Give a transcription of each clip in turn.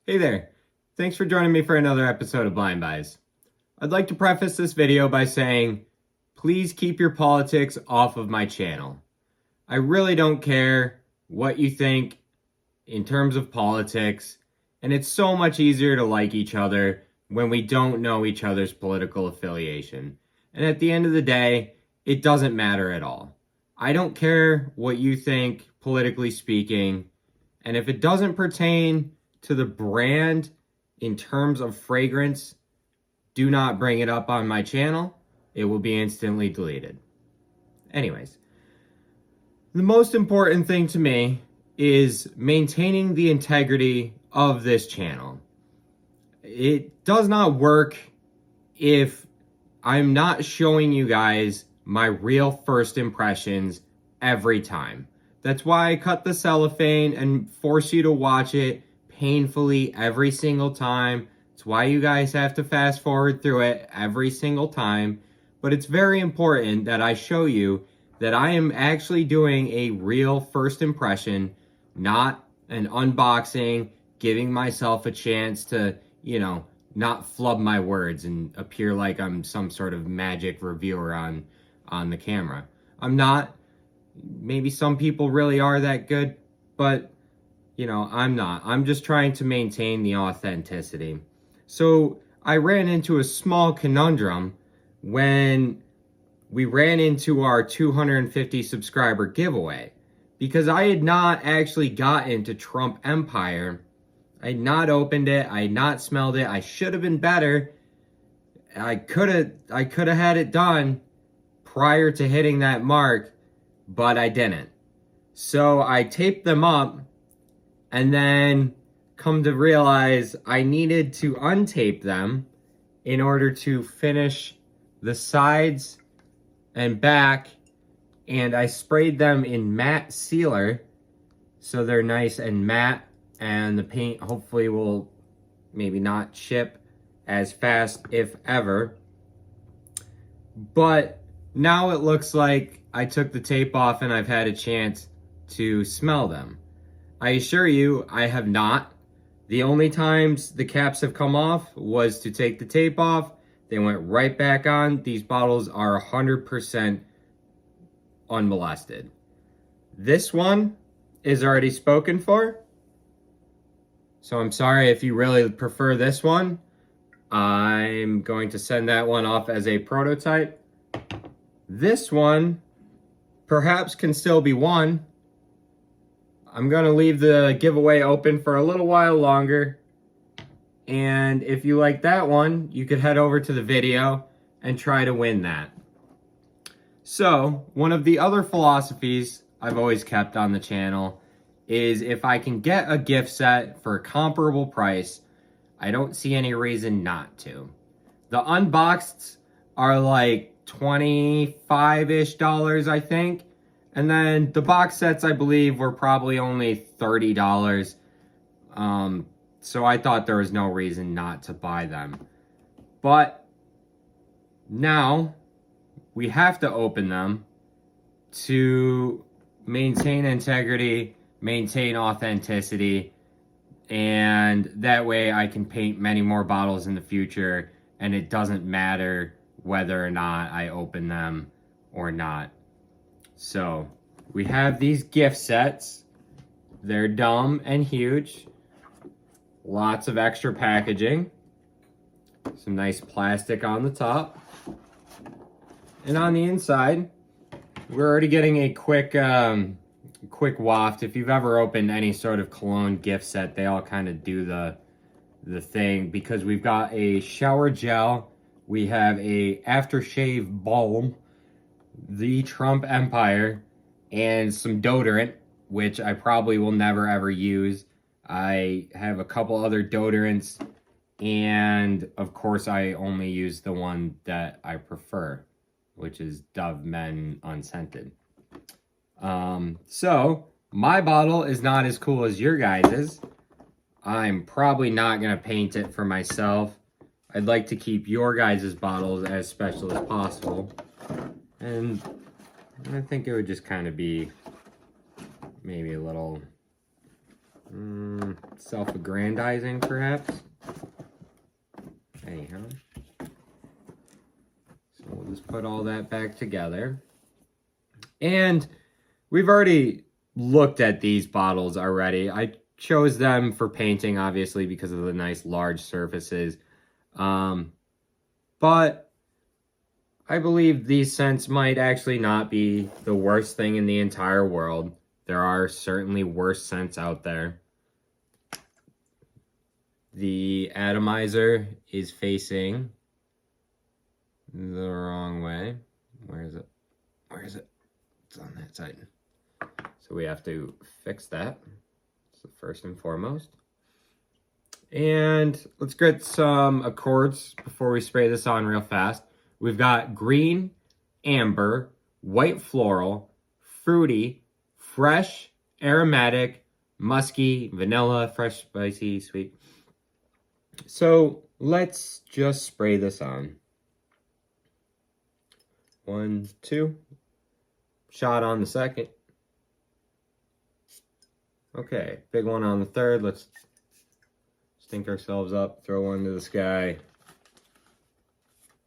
Hey there. Thanks for joining me for another episode of Blind Buys. I'd like to preface this video by saying, please keep your politics off of my channel. I really don't care what you think in terms of politics, and it's so much easier to like each other when we don't know each other's political affiliation. And at the end of the day, it doesn't matter at all. I don't care what you think, politically speaking, and if it doesn't pertain to the brand in terms of fragrance, do not bring it up on my channel. It will be instantly deleted. Anyways, the most important thing to me is maintaining the integrity of this channel. It does not work if I'm not showing you guys my real first impressions every time. That's why I cut the cellophane and force you to watch it painfully every single time. It's why you guys have to fast forward through it every single time. But it's very important that I show you that I am actually doing a real first impression, not an unboxing, giving myself a chance to, not flub my words and appear like I'm some sort of magic reviewer on the camera. I'm not. Maybe some people really are that good, but I'm not. I'm just trying to maintain the authenticity. So I ran into a small conundrum when we ran into our 250 subscriber giveaway, because I had not actually gotten to Trump Empire. I had not opened it. I had not smelled it. I should have been better. I could have had it done prior to hitting that mark, but I didn't. So I taped them up and then come to realize I needed to untape them in order to finish the sides and back, and I sprayed them in matte sealer so they're nice and matte, and the paint hopefully will maybe not chip as fast, if ever. But now it looks like I took the tape off and I've had a chance to smell them. I assure you, I have not. The only times the caps have come off was to take the tape off. They went right back on. These bottles are 100% unmolested. This one is already spoken for. So I'm sorry if you really prefer this one. I'm going to send that one off as a prototype. This one perhaps can still be won. I'm going to leave the giveaway open for a little while longer. And if you like that one, you could head over to the video and try to win that. So, one of the other philosophies I've always kept on the channel is if I can get a gift set for a comparable price, I don't see any reason not to. The unboxed are like $25-ish, I think. And then the box sets, I believe, were probably only $30. So I thought there was no reason not to buy them. But now we have to open them to maintain integrity, maintain authenticity, and that way I can paint many more bottles in the future, and it doesn't matter whether or not I open them or not. So we have these gift sets. They're dumb and huge. Lots of extra packaging. Some nice plastic on the top. And on the inside, we're already getting a quick waft. If you've ever opened any sort of cologne gift set, they all kind of do the thing, because we've got a shower gel, we have a aftershave balm, the Trump Empire, and some deodorant, which I probably will never ever use. I have a couple other deodorants, and of course I only use the one that I prefer, which is Dove Men Unscented. So my bottle is not as cool as your guys's. I'm probably not gonna paint it for myself. I'd like to keep your guys' bottles as special as possible. And I think it would just kind of be maybe a little self-aggrandizing, perhaps. Anyhow. So we'll just put all that back together. And we've already looked at these bottles already. I chose them for painting, obviously, because of the nice large surfaces. But I believe these scents might actually not be the worst thing in the entire world. There are certainly worse scents out there. The atomizer is facing the wrong way. Where is it? Where is it? It's on that side. So we have to fix that. So first and foremost. And let's get some accords before we spray this on real fast. We've got green, amber, white floral, fruity, fresh, aromatic, musky, vanilla, fresh, spicy, sweet. So let's just spray this on. 1, 2. Shot on the second. Okay, big one on the third. Let's stink ourselves up, throw one to the sky.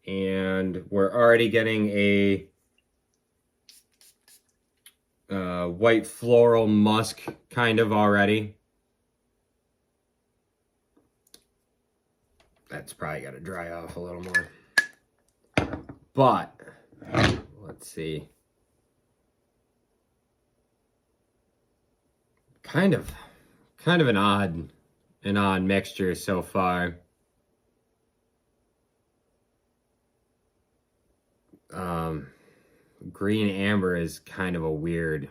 And we're already getting a white floral musk kind of already. That's probably got to dry off a little more. But let's see. Kind of an odd mixture so far. Green amber is kind of a weird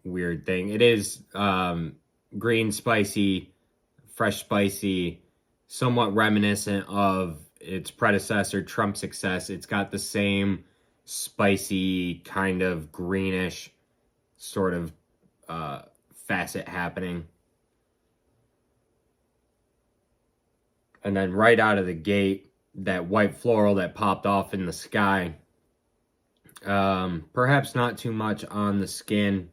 thing. It is green spicy, fresh spicy, somewhat reminiscent of its predecessor, Trump Success. It's got the same spicy kind of greenish sort of facet happening. And then right out of the gate, that white floral that popped off in the sky. Perhaps not too much on the skin.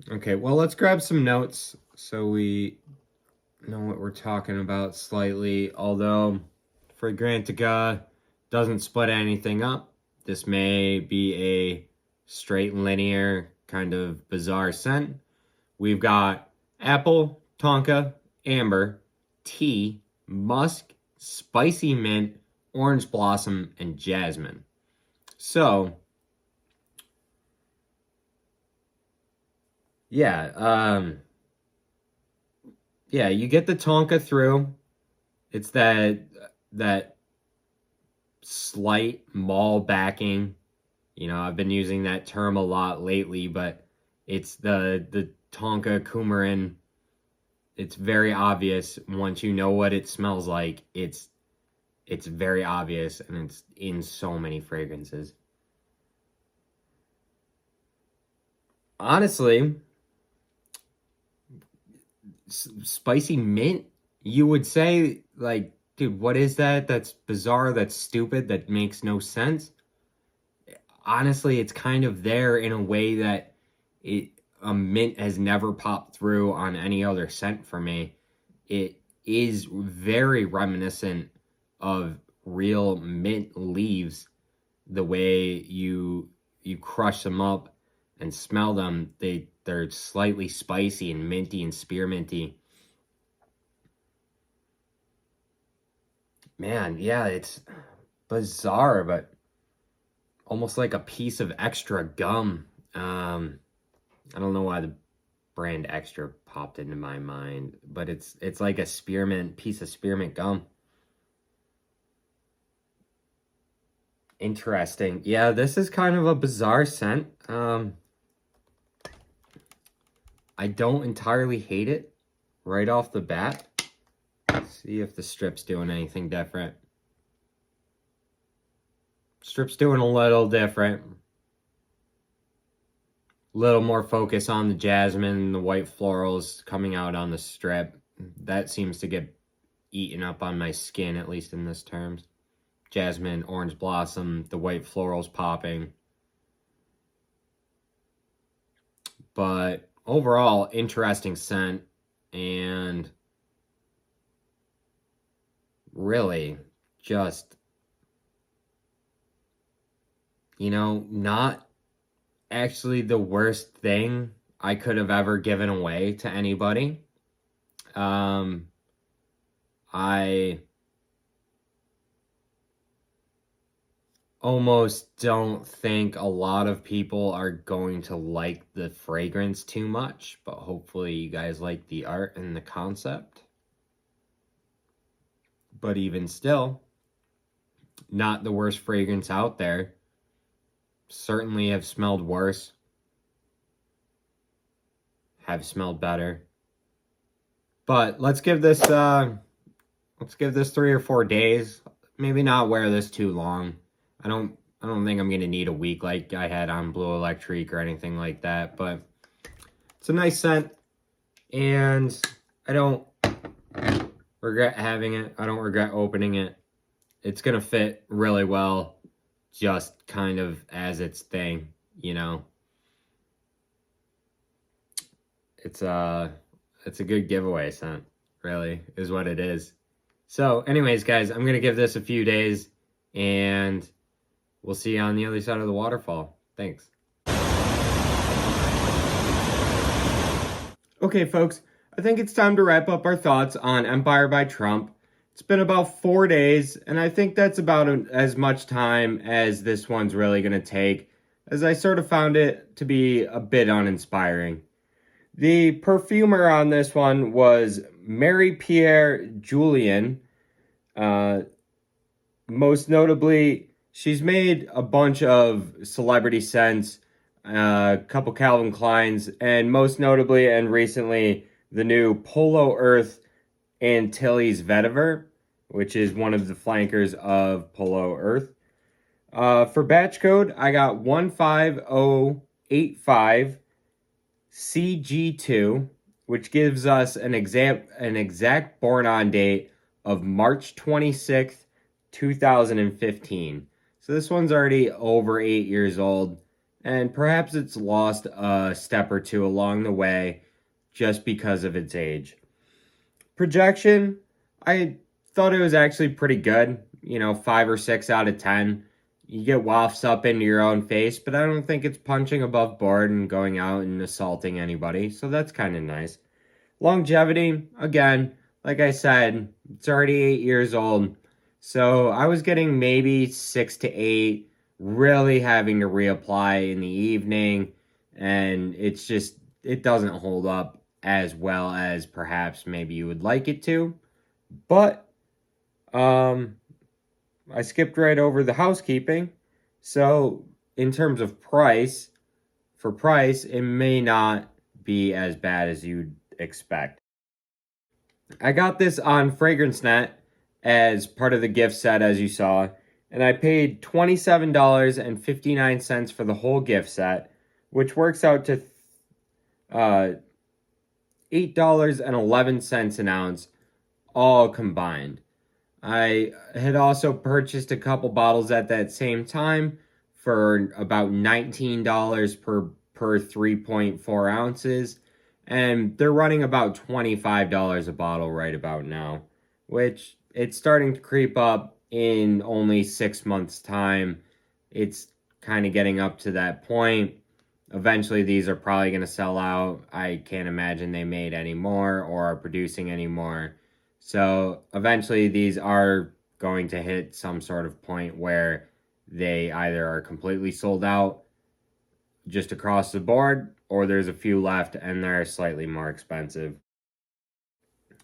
Okay, well, let's grab some notes so we know what we're talking about slightly. Although Fragrantica doesn't split anything up, this may be a straight linear kind of bizarre scent. We've got apple, tonka, amber, tea, musk, spicy mint, orange blossom, and jasmine. So, yeah, you get the tonka through. It's that slight mall backing. You know, I've been using that term a lot lately, but it's the tonka coumarin. It's very obvious once you know what it smells like. It's very obvious, and it's in so many fragrances. Honestly, spicy mint, you would say, like, dude, what is that? That's bizarre, that's stupid, that makes no sense. Honestly, it's kind of there in a way that a mint has never popped through on any other scent for me. It is very reminiscent of real mint leaves. The way you crush them up and smell them, they're slightly spicy and minty and spearminty. Man, yeah, it's bizarre, but almost like a piece of extra gum. I don't know why the brand Extra popped into my mind, but it's like a piece of spearmint gum. Interesting. Yeah, this is kind of a bizarre scent. I don't entirely hate it right off the bat. Let's see if the strip's doing anything different. Strip's doing a little different. Little more focus on the jasmine, the white florals coming out on the strip. That seems to get eaten up on my skin, at least in this terms. Jasmine, orange blossom, the white florals popping. but overall, interesting scent, and really just, not actually the worst thing I could have ever given away to anybody. I almost don't think a lot of people are going to like the fragrance too much, but hopefully you guys like the art and the concept. But even still, not the worst fragrance out there. Certainly have smelled worse. Have smelled better. But let's give this 3 or 4 days. Maybe not wear this too long. I don't think I'm gonna need a week like I had on Blue Electric or anything like that, but it's a nice scent, and I don't regret having it. I don't regret opening it. It's gonna fit really well, just kind of as its thing, It's a good giveaway scent, really, is what it is. So, anyways, guys, I'm gonna give this a few days, and we'll see you on the other side of the waterfall. Thanks. Okay, folks, I think it's time to wrap up our thoughts on Empire by Trump. It's been about 4 days, and I think that's about as much time as this one's really going to take, as I sort of found it to be a bit uninspiring. The perfumer on this one was Mary Pierre Julien. Most notably, she's made a bunch of celebrity scents, a couple Calvin Kleins, and most notably and recently, the new Polo Earth Antilles Vetiver, which is one of the flankers of Polo Earth. For batch code, I got 15085 CG2, which gives us an exact born-on date of March 26th, 2015. So this one's already over 8 years old, and perhaps it's lost a step or two along the way just because of its age. Projection, I thought it was actually pretty good, 5 or 6 out of 10. You get wafts up into your own face, but I don't think it's punching above board and going out and assaulting anybody, so that's kind of nice. Longevity, again, like I said, it's already 8 years old, so I was getting maybe 6 to 8, really having to reapply in the evening, and it doesn't hold up as well as perhaps maybe you would like it to, but I skipped right over the housekeeping. So in terms of price, it may not be as bad as you'd expect. I got this on FragranceNet as part of the gift set, as you saw, and I paid $27.59 for the whole gift set, which works out to $8.11 an ounce, all combined. I had also purchased a couple bottles at that same time for about $19 per 3.4 ounces, and they're running about $25 a bottle right about now, which it's starting to creep up in only 6 months' time. It's kind of getting up to that point. Eventually, these are probably going to sell out. I can't imagine they made any more or are producing any more. So eventually these are going to hit some sort of point where they either are completely sold out just across the board, or there's a few left and they're slightly more expensive.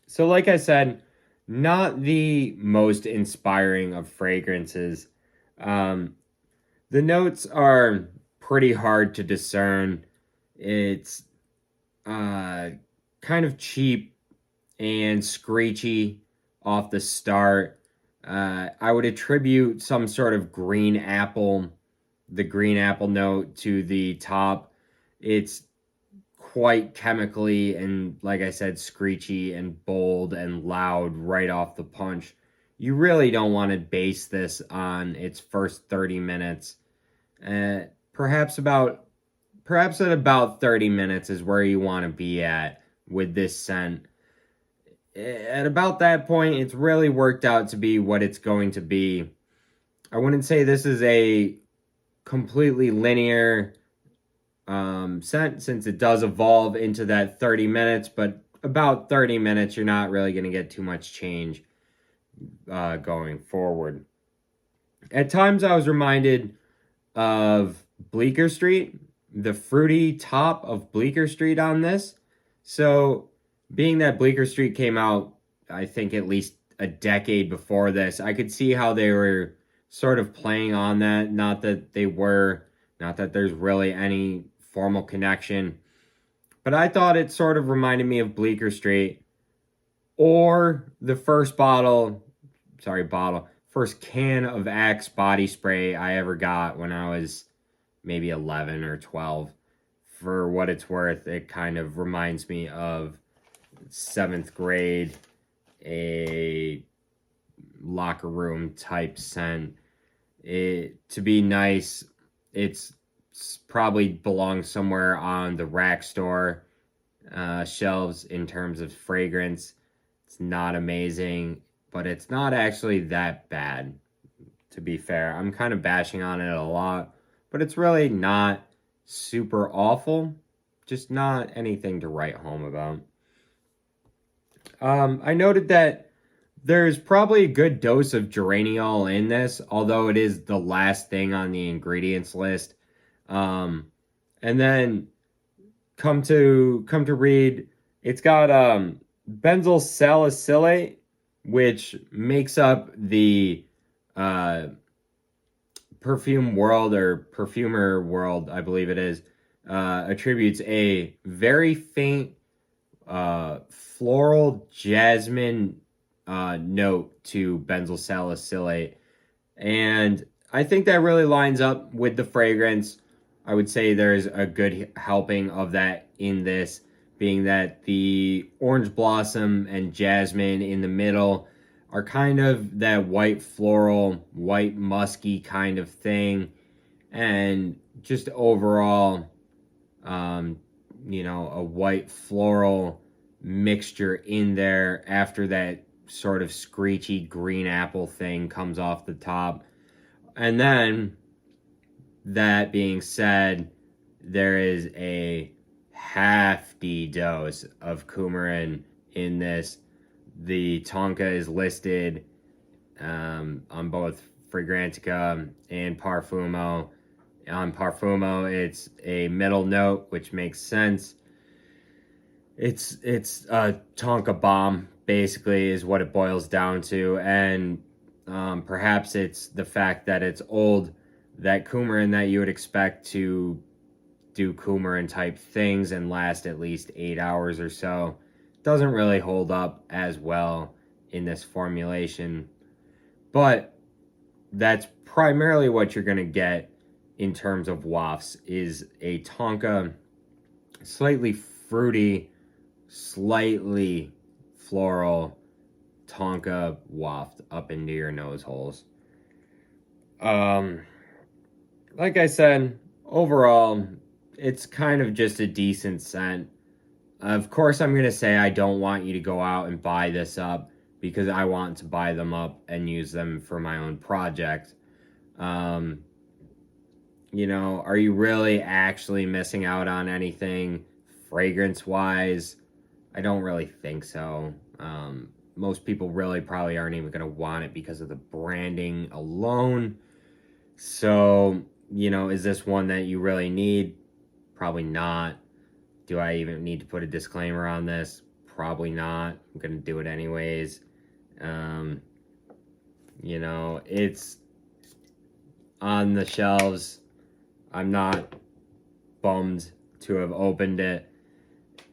So like I said, not the most inspiring of fragrances. The notes are pretty hard to discern. It's kind of cheap and screechy off the start. I would attribute some sort of the green apple note to the top. It's quite chemically and, like I said, screechy and bold and loud right off the punch. You really don't want to base this on its first 30 minutes. Perhaps about perhaps at about 30 minutes is where you want to be at with this scent. At about that point, it's really worked out to be what it's going to be. I wouldn't say this is a completely linear scent, since it does evolve into that 30 minutes, but about 30 minutes, you're not really going to get too much change going forward. At times, I was reminded of Bleecker Street, the fruity top of Bleecker Street on this. So, being that Bleecker Street came out, I think at least a decade before this, I could see how they were sort of playing on that. Not that there's really any formal connection, but I thought it sort of reminded me of Bleecker Street, or the first can of Axe body spray I ever got when I was maybe 11 or 12. For what it's worth, it kind of reminds me of 7th grade, a locker room type scent. To be nice, it's probably belongs somewhere on the rack store shelves in terms of fragrance. It's not amazing, but it's not actually that bad, to be fair. I'm kind of bashing on it a lot, but it's really not super awful. Just not anything to write home about. I noted that there's probably a good dose of geraniol in this, although it is the last thing on the ingredients list. And then come to read, it's got benzyl salicylate, which makes up the perfume world, or perfumer world, I believe it is, attributes a very faint floral jasmine note to benzyl salicylate. And I think that really lines up with the fragrance. I would say there's a good helping of that in this, being that the orange blossom and jasmine in the middle are kind of that white floral, white musky kind of thing. And just overall, a white floral mixture in there after that sort of screechy green apple thing comes off the top. And then, that being said, there is a hefty dose of coumarin in this. The tonka is listed on both Fragrantica and Parfumo. On Parfumo, it's a middle note, which makes sense. It's a tonka bomb, basically, is what it boils down to. And perhaps it's the fact that it's old, that coumarin that you would expect to do coumarin type things and last at least 8 hours or so doesn't really hold up as well in this formulation. But that's primarily what you're going to get in terms of wafts, is a tonka, slightly fruity, slightly floral tonka waft up into your nose holes. Like I said, overall, it's kind of just a decent scent. Of course, I'm going to say I don't want you to go out and buy this up, because I want to buy them up and use them for my own project. Are you really actually missing out on anything fragrance-wise? I don't really think so. Most people really probably aren't even going to want it because of the branding alone. So, is this one that you really need? Probably not. Do I even need to put a disclaimer on this? Probably not. I'm going to do it anyways. It's on the shelves. I'm not bummed to have opened it.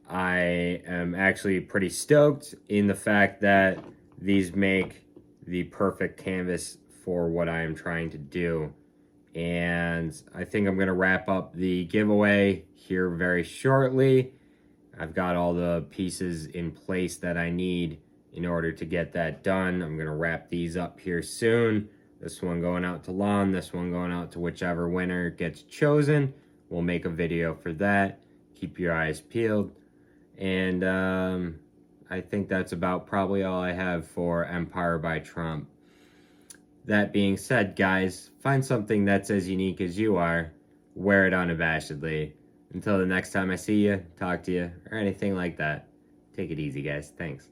I am actually pretty stoked in the fact that these make the perfect canvas for what I am trying to do. And I think I'm going to wrap up the giveaway here very shortly. I've got all the pieces in place that I need in order to get that done. I'm going to wrap these up here soon. This one going out to Lon, this one going out to whichever winner gets chosen. we'll make a video for that. Keep your eyes peeled. And I think that's about probably all I have for Empire by Trump. That being said, guys, find something that's as unique as you are. Wear it unabashedly. Until the next time I see you, talk to you, or anything like that. Take it easy, guys. Thanks.